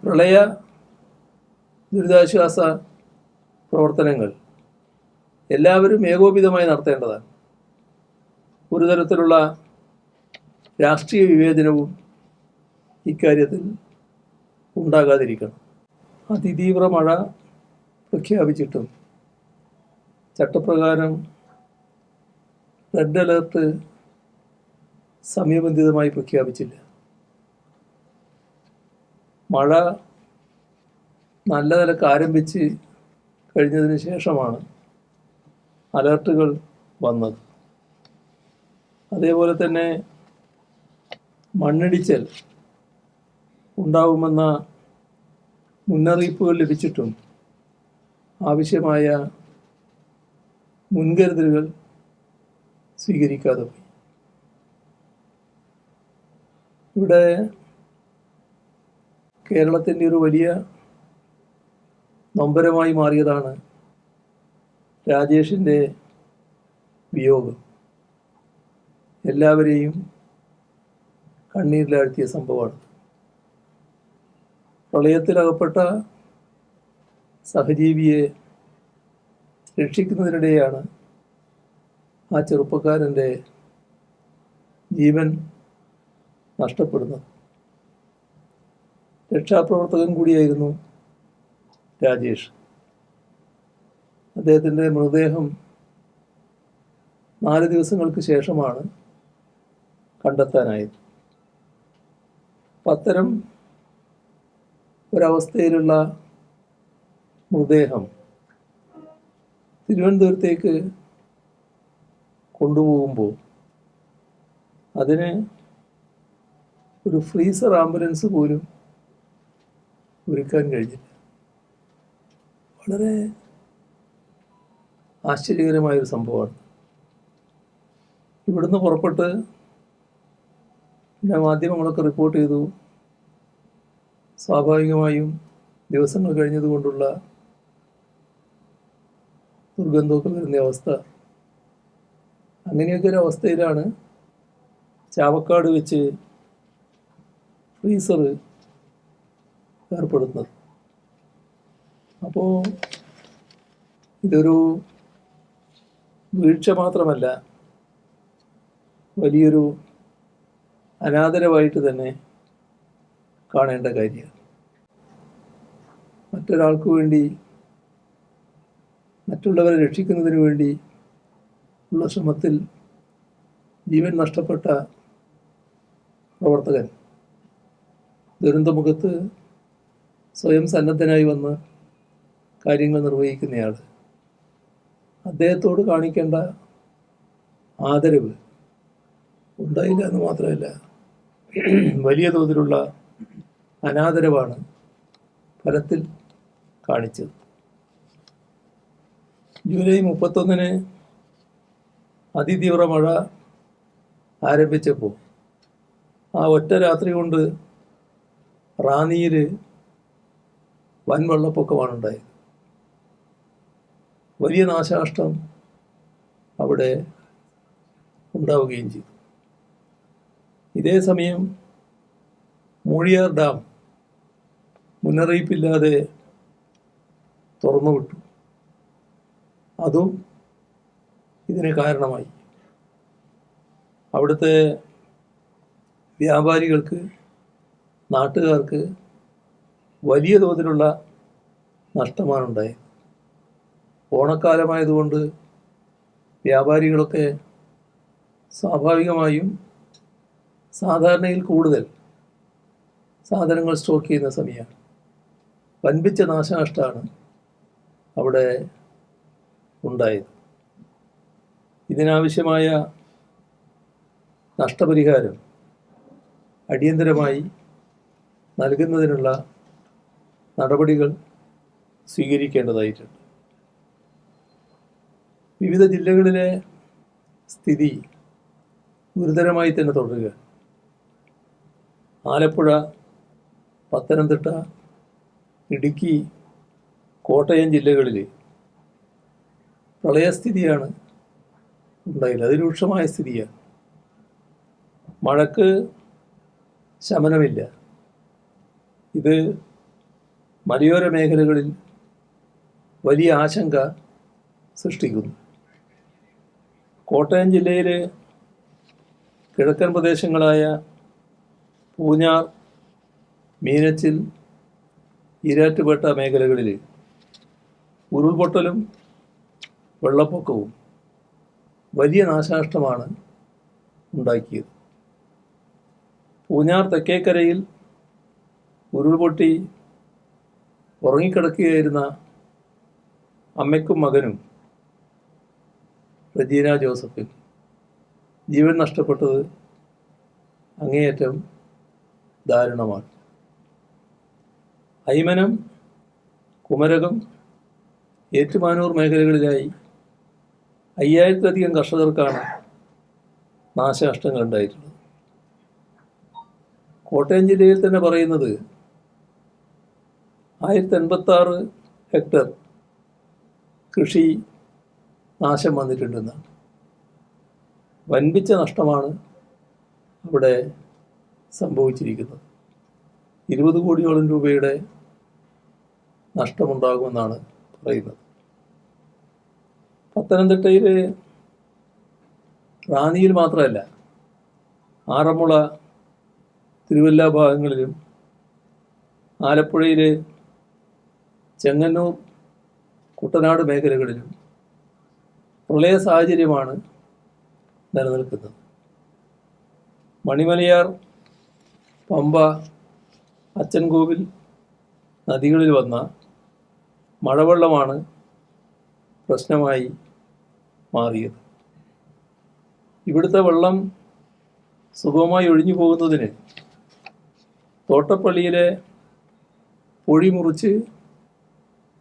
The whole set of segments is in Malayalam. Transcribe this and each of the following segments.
പ്രളയ ദുരിതാശ്വാസ പ്രവർത്തനങ്ങൾ എല്ലാവരും ഏകോപിതമായി നടത്തേണ്ടതാണ്. ഒരു തരത്തിലുള്ള രാഷ്ട്രീയ വിവേചനവും ഇക്കാര്യത്തിൽ ഉണ്ടാകാതിരിക്കണം. അതിതീവ്ര മഴ പ്രഖ്യാപിച്ചിട്ടും ചട്ടപ്രകാരം റെഡ് അലേർട്ട് സമയബന്ധിതമായി പ്രഖ്യാപിച്ചില്ല. മഴ നല്ല നിലക്ക് ആരംഭിച്ച് കഴിഞ്ഞതിന് ശേഷമാണ് അലേർട്ടുകൾ വന്നത്. അതേപോലെ തന്നെ മണ്ണിടിച്ചൽ ഉണ്ടാവുമെന്ന മുന്നറിയിപ്പുകൾ ലഭിച്ചിട്ടും ആവശ്യമായ മുൻകരുതലുകൾ സ്വീകരിക്കാതെ പോയി. ഇവിടെ കേരളത്തിൻ്റെ ഒരു വലിയ നൊമ്പരമായി മാറിയതാണ് രാജേഷിൻ്റെ വിയോഗം. എല്ലാവരെയും കണ്ണീരിലാഴ്ത്തിയ സംഭവമാണ്. പ്രളയത്തിലകപ്പെട്ട സഹജീവിയെ രക്ഷിക്കുന്നതിനിടെയാണ് ആ ചെറുപ്പക്കാരൻ്റെ ജീവൻ നഷ്ടപ്പെടുന്നത്. രക്ഷാപ്രവർത്തകൻ കൂടിയായിരുന്നു രാജേഷ്. അദ്ദേഹത്തിൻ്റെ മൃതദേഹം 4 ദിവസങ്ങൾക്ക് ശേഷമാണ് കണ്ടെത്താനായത്. അത്തരം ഒരവസ്ഥയിലുള്ള മൃതദേഹം തിരുവനന്തപുരത്തേക്ക് കൊണ്ടുപോകുമ്പോൾ അതിന് ഒരു ഫ്രീസർ ആംബുലൻസ് പോലും ഒരുക്കാൻ കഴിഞ്ഞില്ല. വളരെ ആശ്ചര്യകരമായൊരു സംഭവമാണ്. ഇവിടുന്ന് പുറപ്പെട്ട് പിന്നെ മാധ്യമങ്ങളൊക്കെ റിപ്പോർട്ട് ചെയ്തു. സ്വാഭാവികമായും ദിവസങ്ങൾ കഴിഞ്ഞതുകൊണ്ടുള്ള ദുർഗന്ധമൊക്കെ വരുന്ന അവസ്ഥ. അങ്ങനെയൊക്കെ ഒരു അവസ്ഥയിലാണ് ചാവക്കാട് വെച്ച് ഫ്രീസർ ഏർപ്പെടുന്നത്. അപ്പോൾ ഇതൊരു വീഴ്ച മാത്രമല്ല, വലിയൊരു അനാദരവായിട്ട് തന്നെ കാണേണ്ട കാര്യമാണ്. മറ്റൊരാൾക്ക് വേണ്ടി, മറ്റുള്ളവരെ രക്ഷിക്കുന്നതിന് വേണ്ടി ഉള്ള ശ്രമത്തിൽ ജീവൻ നഷ്ടപ്പെട്ട പ്രവർത്തകൻ, ദുരന്തമുഖത്ത് സ്വയം സന്നദ്ധനായി വന്ന് കാര്യങ്ങൾ നിർവഹിക്കുന്നയാൾ, അദ്ദേഹത്തോട് കാണിക്കേണ്ട ആദരവ് ഉണ്ടായില്ല എന്ന് മാത്രമല്ല, വലിയ തോതിലുള്ള അനാദരവാണ് ഫലത്തിൽ കാണിച്ചത്. ജൂലൈ 31 അതിതീവ്ര മഴ ആരംഭിച്ചപ്പോൾ ആ ഒറ്റ രാത്രി കൊണ്ട് റാന്നിയിൽ വൻ വെള്ളപ്പൊക്കമാണ് ഉണ്ടായത്. വലിയ നാശനഷ്ടം അവിടെ ഉണ്ടാവുകയും ചെയ്തു. ഇതേ സമയം മൂഴിയാർ ഡാം മുന്നറിയിപ്പില്ലാതെ തുറന്നുവിട്ടു. അതും ഇതിന് കാരണമായി. അവിടുത്തെ വ്യാപാരികൾക്ക്, നാട്ടുകാർക്ക് വലിയ തോതിലുള്ള നഷ്ടമാണ് ഉണ്ടായത്. ഓണക്കാലമായതുകൊണ്ട് വ്യാപാരികളൊക്കെ സ്വാഭാവികമായും സാധാരണയിൽ കൂടുതൽ സാധനങ്ങൾ സ്റ്റോക്ക് ചെയ്യുന്ന സമയമാണ്. വൻപിച്ച നാശനഷ്ടമാണ് അവിടെ ഉണ്ടായത്. ഇതിനാവശ്യമായ നഷ്ടപരിഹാരം അടിയന്തരമായി നൽകുന്നതിനുള്ള നടപടികൾ സ്വീകരിക്കേണ്ടതായിട്ടുണ്ട്. വിവിധ ജില്ലകളിലെ സ്ഥിതി ഗുരുതരമായി തന്നെ തുടരുക. ആലപ്പുഴ, പത്തനംതിട്ട, ഇടുക്കി, കോട്ടയം ജില്ലകളിൽ പ്രളയസ്ഥിതിയാണ് ഉണ്ടായില്ല. അതിരൂക്ഷമായ സ്ഥിതിയാണ്. മഴക്ക് ശമനമില്ല. ഇത് മലയോര മേഖലകളിൽ വലിയ ആശങ്ക സൃഷ്ടിക്കുന്നു. കോട്ടയം ജില്ലയിലെ കിഴക്കൻ പ്രദേശങ്ങളായ പൂഞ്ഞാർ, മീനച്ചിൽ, ഈരാറ്റുപേട്ട മേഖലകളിൽ ഉരുൾപൊട്ടലും വെള്ളപ്പൊക്കവും വലിയ നാശനഷ്ടമാണ് ഉണ്ടാക്കിയത്. പൂഞ്ഞാർ തെക്കേക്കരയിൽ ഉരുൾപൊട്ടി ഉറങ്ങിക്കിടക്കുകയായിരുന്ന അമ്മയ്ക്കും മകനും റജീന ജോസഫിന് ജീവൻ നഷ്ടപ്പെട്ടത് അങ്ങേയറ്റം ദാരുണമാണ്. അയ്മനം, കുമരകം, ഏറ്റുമാനൂർ മേഖലകളിലായി 5000-ലധികം കർഷകർക്കാണ് നാശനഷ്ടങ്ങൾ ഉണ്ടായിട്ടുള്ളത്. കോട്ടയം ജില്ലയിൽ തന്നെ പറയുന്നത് 1086 ഹെക്ടർ കൃഷി നാശം വന്നിട്ടുണ്ടെന്നാണ്. വൻപിച്ച നഷ്ടമാണ് അവിടെ സംഭവിച്ചിരിക്കുന്നത്. 20 കോടിയോളം രൂപയുടെ നഷ്ടമുണ്ടാകുമെന്നാണ് പറയുന്നത്. പത്തനംതിട്ടയിൽ റാന്നിയിൽ മാത്രമല്ല, ആറന്മുള, തിരുവല്ല ഭാഗങ്ങളിലും ആലപ്പുഴയിലെ ചെങ്ങന്നൂർ, കുട്ടനാട് മേഖലകളിലും പ്രളയ സാഹചര്യമാണ് നിലനിൽക്കുന്നത്. മണിമലയാർ, പമ്പ, അച്ചൻകോവിൽ നദികളിൽ വന്ന മഴവെള്ളമാണ് പ്രശ്നമായി മാറിയത്. ഇവിടുത്തെ വെള്ളം സുഗമമായി ഒഴിഞ്ഞു പോകുന്നതിന് തോട്ടപ്പള്ളിയിലെ പൊഴി മുറിച്ച്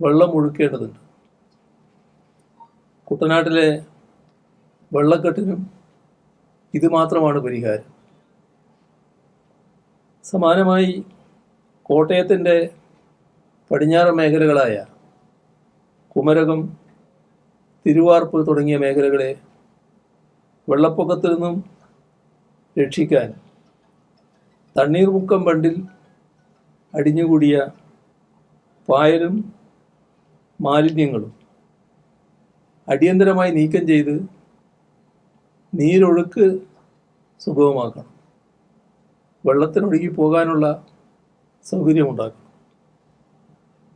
വെള്ളം ഒഴുക്കേണ്ടതുണ്ട്. കുട്ടനാട്ടിലെ വെള്ളക്കെട്ടിനും ഇത് മാത്രമാണ് പരിഹാരം. സമാനമായി കോട്ടയത്തിൻ്റെ പടിഞ്ഞാറൻ മേഖലകളായ കുമരകം, തിരുവാർപ്പ് തുടങ്ങിയ മേഖലകളെ വെള്ളപ്പൊക്കത്തിൽ നിന്നും രക്ഷിക്കാൻ തണ്ണീർമുക്കം ബണ്ടിൽ അടിഞ്ഞുകൂടിയ പായലും മാലിന്യങ്ങളും അടിയന്തരമായി നീക്കം ചെയ്ത് നീരൊഴുക്ക് സുഗമമാക്കണം. വെള്ളത്തിനൊഴുകി പോകാനുള്ള സൗകര്യമുണ്ടാക്കണം.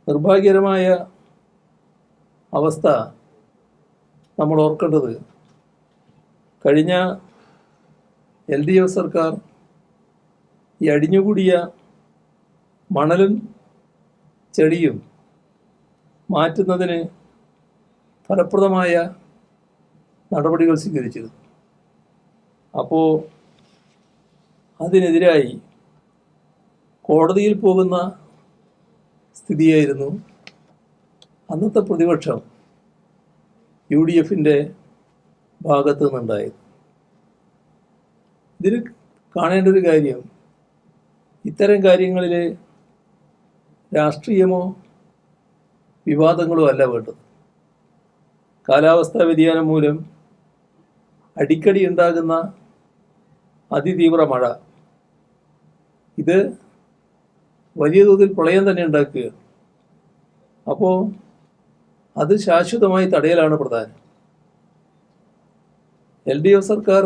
നിർഭാഗ്യകരമായ അവസ്ഥ നമ്മൾ ഓർക്കേണ്ടത്, കഴിഞ്ഞ LDF സർക്കാർ ഈ അടിഞ്ഞുകൂടിയ മണലും ചെളിയും മാറ്റുന്നതിന് ഫലപ്രദമായ നടപടികൾ സ്വീകരിച്ചിരുന്നു. അപ്പോൾ അതിനെതിരായി കോടതിയിൽ പോകുന്ന സ്ഥിതിയായിരുന്നു അന്നത്തെ പ്രതിപക്ഷം UDFൻ്റെ ഭാഗത്തു നിന്നുണ്ടായത്. ഇതിൽ കാണേണ്ട ഒരു കാര്യം, ഇത്തരം കാര്യങ്ങളിൽ രാഷ്ട്രീയമോ വിവാദങ്ങളോ അല്ല വേണ്ടത്. കാലാവസ്ഥാ വ്യതിയാനം മൂലം അടിക്കടി ഉണ്ടാകുന്ന അതിതീവ്ര മഴ, ഇത് വലിയ തോതിൽ പ്രളയം തന്നെ ഉണ്ടാക്കുക. അപ്പോൾ അത് ശാശ്വതമായി തടയലാണ് പ്രധാനം. LDF സർക്കാർ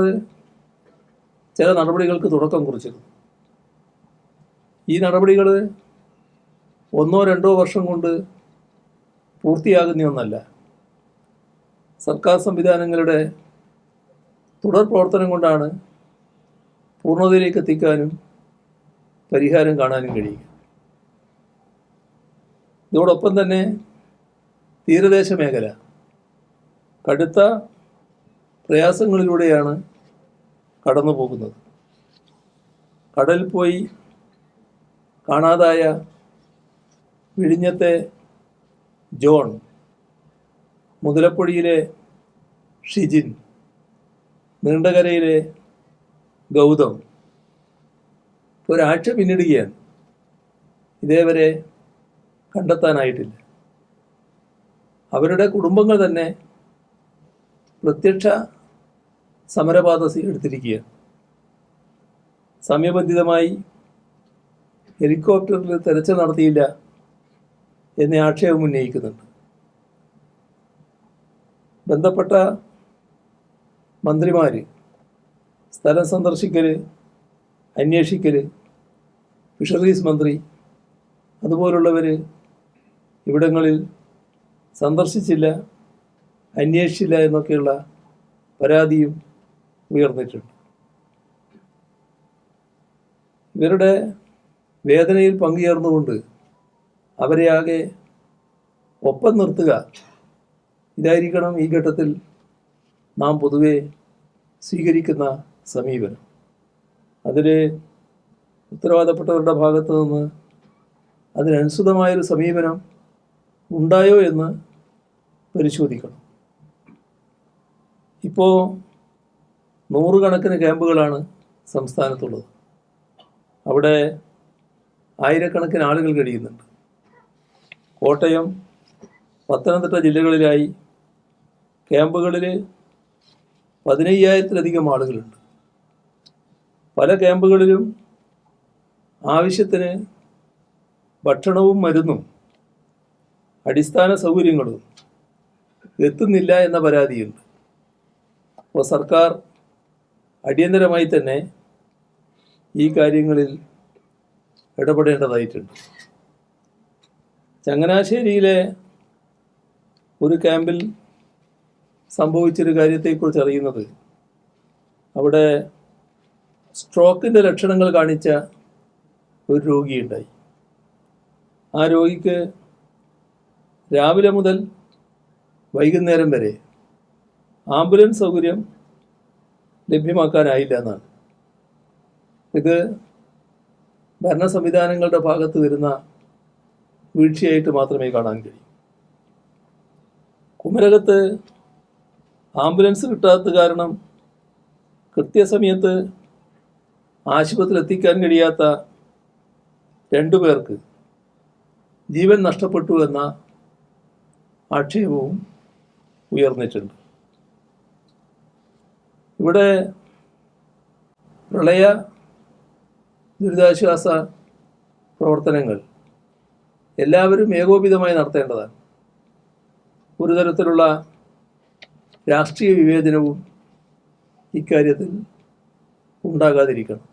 ചില നടപടികൾക്ക് തുടക്കം കുറിച്ചിരുന്നു. ഈ നടപടികൾ 1-2 വർഷം കൊണ്ട് പൂർത്തിയാകുന്ന ഒന്നല്ല. സർക്കാർ സംവിധാനങ്ങളുടെ തുടർ പ്രവർത്തനം കൊണ്ടാണ് പൂർണ്ണതയിലേക്ക് എത്തിക്കാനും പരിഹാരം കാണാനും കഴിയുക. ഇതോടൊപ്പം തന്നെ തീരദേശ മേഖല കടുത്ത പ്രയാസങ്ങളിലൂടെയാണ് കടന്നു പോകുന്നത്. കടലിൽ പോയി കാണാതായ വിഴിഞ്ഞത്തെ ജോൺ, മുതലപ്പൊഴിയിലെ ഷിജിൻ, നീണ്ടകരയിലെ ഗൗതം ഒരാഴ്ച പിന്നിടുകയാണ്. ഇതേവരെ കണ്ടെത്താനായിട്ടില്ല. അവരുടെ കുടുംബങ്ങൾ തന്നെ പ്രത്യക്ഷ സമരപാത എടുത്തിരിക്കുകയാണ്. സമയബന്ധിതമായി ഹെലികോപ്റ്ററിൽ തെരച്ചിൽ നടത്തിയില്ല എന്ന ആക്ഷേപം ഉന്നയിക്കുന്നുണ്ട്. ബന്ധപ്പെട്ട മന്ത്രിമാർ സ്ഥലം സന്ദർശിക്കൽ, അന്വേഷിക്കൽ, ഫിഷറീസ് മന്ത്രി അതുപോലുള്ളവർ ഇവിടങ്ങളിൽ സന്ദർശിച്ചില്ല, അന്വേഷിച്ചില്ല എന്നൊക്കെയുള്ള പരാതിയും ഉയർന്നിട്ടുണ്ട്. ഇവരുടെ വേദനയിൽ പങ്കുചേർന്നുകൊണ്ട് അവരെ ആകെ ഒപ്പം നിർത്തുക, ഇതായിരിക്കണം ഈ ഘട്ടത്തിൽ നാം പൊതുവെ സ്വീകരിക്കുന്ന സമീപനം. അതിൽ ഉത്തരവാദപ്പെട്ടവരുടെ ഭാഗത്തു നിന്ന് അതിനനുസൃതമായൊരു സമീപനം ഉണ്ടായോ എന്ന് പരിശോധിക്കണം. ഇപ്പോൾ നൂറുകണക്കിന് ക്യാമ്പുകളാണ് സംസ്ഥാനത്തുള്ളത്. അവിടെ ആയിരക്കണക്കിന് ആളുകൾ കഴിയുന്നുണ്ട്. കോട്ടയം, പത്തനംതിട്ട ജില്ലകളിലായി ക്യാമ്പുകളിൽ 15,000-ലധികം ആളുകളുണ്ട്. പല ക്യാമ്പുകളിലും ആവശ്യത്തിന് ഭക്ഷണവും മരുന്നും അടിസ്ഥാന സൗകര്യങ്ങളും എത്തുന്നില്ല എന്ന പരാതിയുണ്ട്. അപ്പോൾ സർക്കാർ അടിയന്തരമായി തന്നെ ഈ കാര്യങ്ങളിൽ ഇടപെടേണ്ടതായിട്ടുണ്ട്. ചങ്ങനാശ്ശേരിയിലെ ഒരു ക്യാമ്പിൽ സംഭവിച്ചൊരു കാര്യത്തെക്കുറിച്ച് അറിയുന്നത്, അവിടെ സ്ട്രോക്കിൻ്റെ ലക്ഷണങ്ങൾ കാണിച്ച ഒരു രോഗിയുണ്ടായി. ആ രോഗിക്ക് രാവിലെ മുതൽ വൈകുന്നേരം വരെ ആംബുലൻസ് സൗകര്യം ലഭ്യമാക്കാനായില്ല എന്നാണ്. ഇത് ഭരണ സംവിധാനങ്ങളുടെ ഭാഗത്ത് വരുന്ന വീഴ്ചയായിട്ട് മാത്രമേ കാണാൻ കഴിയൂ. കുമരകത്ത് ആംബുലൻസ് കിട്ടാത്ത കാരണം കൃത്യസമയത്ത് ആശുപത്രിയിൽ എത്തിക്കാൻ കഴിയാത്ത 2 പേർക്ക് ജീവൻ നഷ്ടപ്പെട്ടു എന്ന ആക്ഷേപവും ഉയർന്നിട്ടുണ്ട്. ഇവിടെ പ്രളയ ദുരിതാശ്വാസ പ്രവർത്തനങ്ങൾ എല്ലാവരും ഏകോപിതമായി നടത്തേണ്ടതാണ്. ഒരു തരത്തിലുള്ള രാഷ്ട്രീയ വിവേചനവും ഇക്കാര്യത്തിൽ ഉണ്ടാകാതിരിക്കണം.